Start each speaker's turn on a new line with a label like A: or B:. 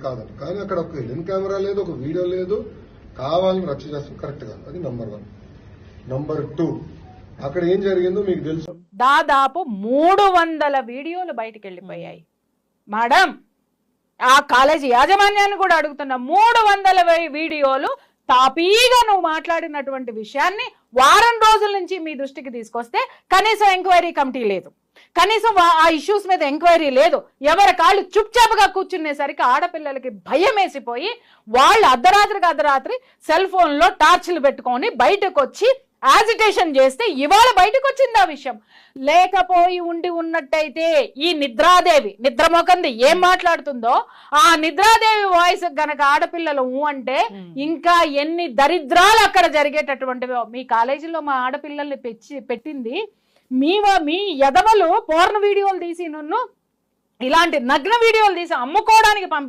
A: కాదండి. కానీ అక్కడ ఒక హిడెన్ కెమెరా లేదు, ఒక వీడియో లేదు, కావాలని రచ్చ చేస్తాం, కరెక్ట్ కాదు. అది నంబర్ 1. నంబర్ 2, అక్కడ ఏం జరిగిందో మీకు తెలుసు.
B: దాదాపు 300 వీడియోలు బయటకు వెళ్ళిపోయాయి మేడం. ఆ కాలేజీ యాజమాన్యాన్ని కూడా అడుగుతున్నా, 300 వీడియోలు తాపీగా నువ్వు మాట్లాడినటువంటి విషయాన్ని వారం రోజుల నుంచి మీ దృష్టికి తీసుకొస్తే కనీసం ఎంక్వైరీ కమిటీ లేదు, కనీసం ఆ ఇష్యూస్ మీద ఎంక్వైరీ లేదు. ఎవరి కాళ్ళు చుప్చాపుగా కూర్చునేసరికి ఆడపిల్లలకి భయం వేసిపోయి వాళ్ళు అర్ధరాత్రి సెల్ ఫోన్లో టార్చ్లు పెట్టుకొని బయటకు వచ్చి యాజిటేషన్ చేస్తే ఇవాళ బయటకు వచ్చింది ఆ విషయం. లేకపోయి ఉన్నట్టయితే ఈ నిద్రాదేవి నిద్రమోకంది ఏం మాట్లాడుతుందో ఆ నిద్రాదేవి వాయిస్ గనక ఆడపిల్లలు అంటే ఇంకా ఎన్ని దరిద్రాలు అక్కడ జరిగేటటువంటివి. మీ కాలేజీలో మా ఆడపిల్లల్ని పెట్టింది మీ ఎదవలు పోర్న్ వీడియోలు తీసి ఇలాంటి నగ్న వీడియోలు తీసి అమ్ముకోవడానికి పంపించారు.